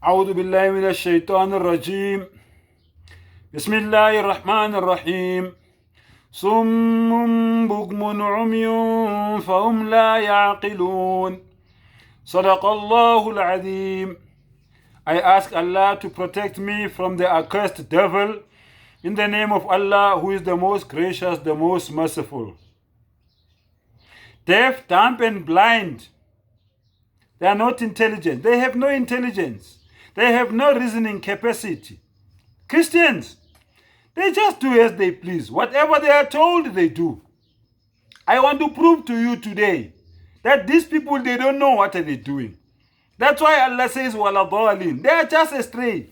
أعوذ بالله من الشيطان الرجيم بسم الله الرحمن الرحيم صم بكم عمي فهم لا يعقلون صدق الله العظيم. I ask Allah to protect me from the accursed devil in the name of Allah, who is the most gracious, the most merciful. Deaf, dumb and blind, they are not intelligent. They have no intelligence. They have no reasoning capacity. Christians, they just do as they please. Whatever they are told, they do. I want to prove to you today that these people, they don't know what are they doing. That's why Allah says, awahlaobala. They are just astray.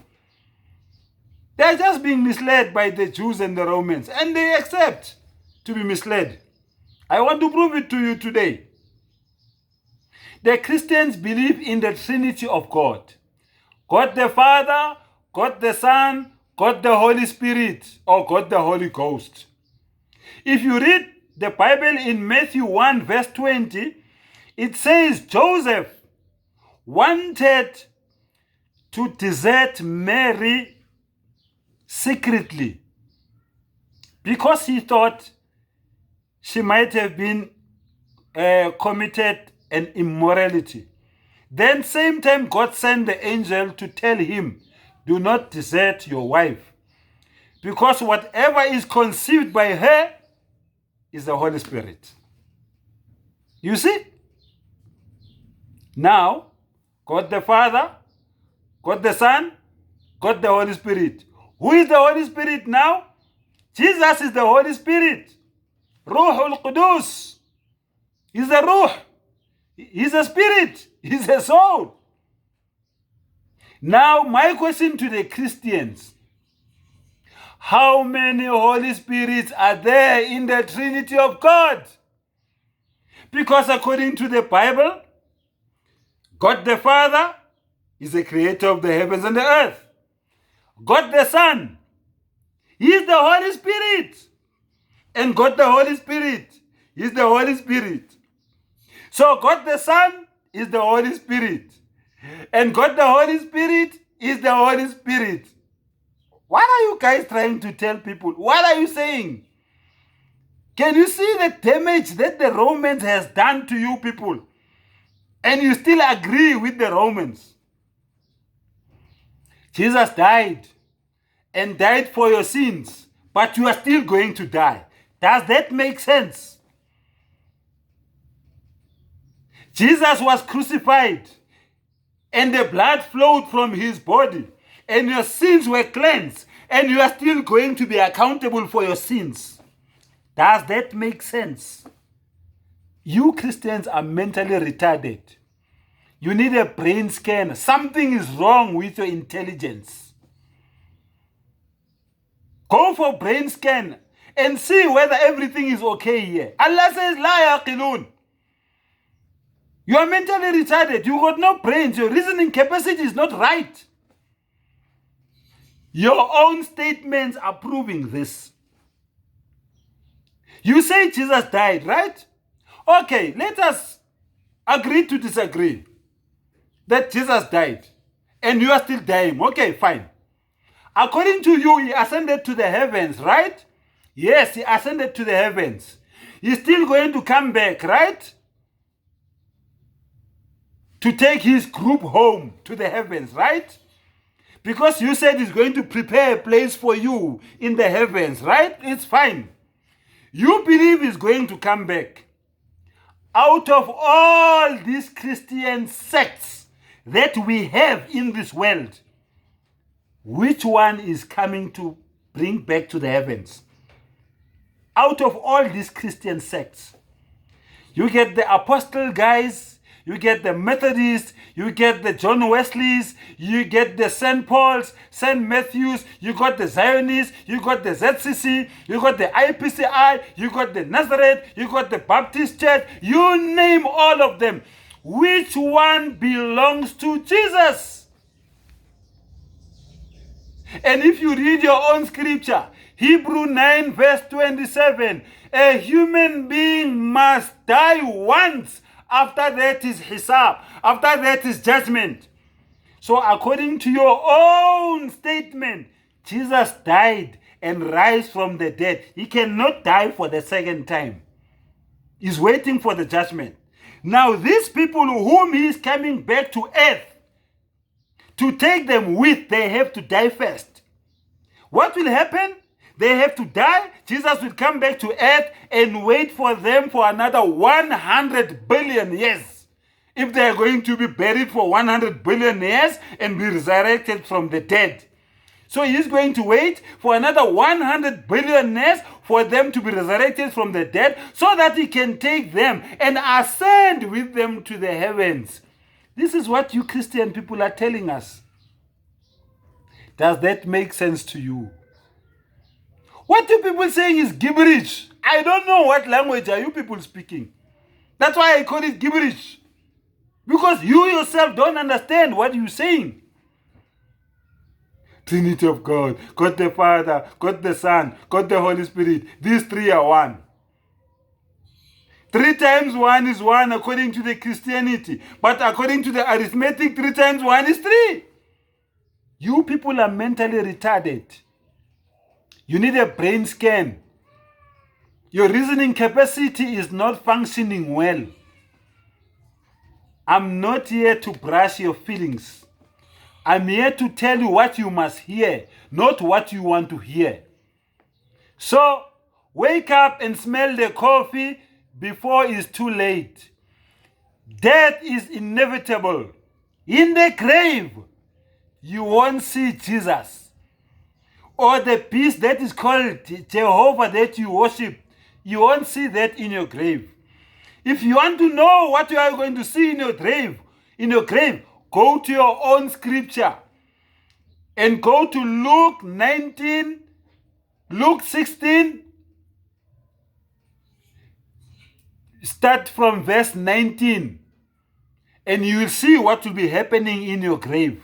They are just being misled by the Jews and the Romans, and they accept to be misled. I want to prove it to you today. The Christians believe in the Trinity of God. God the Father, God the Son, God the Holy Spirit, or God the Holy Ghost. If you read the Bible in Matthew 1 verse 20, it says Joseph wanted to desert Mary secretly because he thought she might have been committed an immorality. Then same time God sent the angel to tell him, do not desert your wife, because whatever is conceived by her is the Holy Spirit. You see? Now, God the Father, God the Son, God the Holy Spirit. Who is the Holy Spirit now? Jesus is the Holy Spirit. Ruhul Qudus. He's a Ruh. He's a spirit. He's a soul. Now, my question to the Christians: how many Holy Spirits are there in the Trinity of God? Because according to the Bible, God the Father is the creator of the heavens and the earth. God the Son, He is the Holy Spirit. And God the Holy Spirit is the Holy Spirit. So God the Son is the Holy Spirit. And God the Holy Spirit is the Holy Spirit. What are you guys trying to tell people? What are you saying? Can you see the damage that the Romans has done to you people? And you still agree with the Romans? Jesus died and died for your sins, but you are still going to die. Does that make sense? Jesus was crucified and the blood flowed from his body and your sins were cleansed and you are still going to be accountable for your sins. Does that make sense? You Christians are mentally retarded. You need a brain scan. Something is wrong with your intelligence. Go for brain scan and see whether everything is okay here. Allah says, la yaqilun. You are mentally retarded. You got no brains. Your reasoning capacity is not right. Your own statements are proving this. You say Jesus died, right? Okay, let us agree to disagree that Jesus died and you are still dying. Okay, fine. According to you, he ascended to the heavens, right? Yes, he ascended to the heavens. He's still going to come back, right? To take his group home to the heavens, right? Because you said he's going to prepare a place for you in the heavens, right? It's fine. You believe he's going to come back. Out of all these Christian sects that we have in this world, which one is coming to bring back to the heavens? Out of all these Christian sects, you get the apostle guys, you get the Methodists, you get the John Wesleys, you get the St. Paul's, St. Matthews, you got the Zionists, you got the ZCC, you got the IPCI, you got the Nazareth, you got the Baptist Church, you name all of them. Which one belongs to Jesus? And if you read your own scripture, Hebrew 9 verse 27, a human being must die once. After that is hisab. After that is judgment. So according to your own statement, Jesus died and rise from the dead. He cannot die for the second time. He's waiting for the judgment. Now these people whom he is coming back to earth to take them with, they have to die first. What will happen? They have to die. Jesus will come back to earth and wait for them for another 100 billion years. If they are going to be buried for 100 billion years and be resurrected from the dead. So he's going to wait for another 100 billion years for them to be resurrected from the dead so that he can take them and ascend with them to the heavens. This is what you Christian people are telling us. Does that make sense to you? What you people saying is gibberish. I don't know what language are you people speaking. That's why I call it gibberish. Because you yourself don't understand what you're saying. Trinity of God, God the Father, God the Son, God the Holy Spirit. These three are one. 3 times 1 is 1 according to the Christianity. But according to the arithmetic, 3 times 1 is 3. You people are mentally retarded. You need a brain scan. Your reasoning capacity is not functioning well. I'm not here to brush your feelings. I'm here to tell you what you must hear, not what you want to hear. So, wake up and smell the coffee before it's too late. Death is inevitable. In the grave, you won't see Jesus. Or the beast that is called Jehovah that you worship. You won't see that in your grave. If you want to know what you are going to see in your grave, go to your own scripture and go to Luke 19, Luke 16, start from verse 19, and you will see what will be happening in your grave.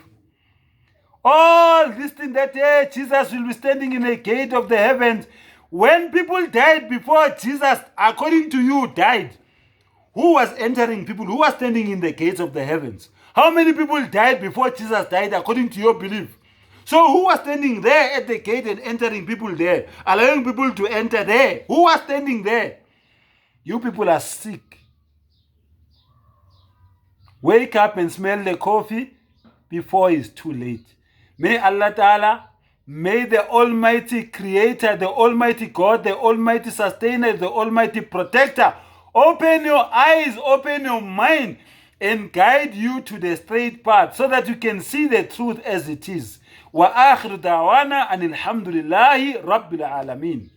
All this thing that Jesus will be standing in the gate of the heavens. When people died before Jesus, according to you, died, who was entering people? Who was standing in the gates of the heavens? How many people died before Jesus died according to your belief? So who was standing there at the gate and entering people there? Allowing people to enter there? Who was standing there? You people are sick. Wake up and smell the coffee before it's too late. May Allah Ta'ala, may the Almighty Creator, the Almighty God, the Almighty Sustainer, the Almighty Protector, open your eyes, open your mind, and guide you to the straight path so that you can see the truth as it is. Wa akhiru da'wana anil hamdulillahi rabbil alameen.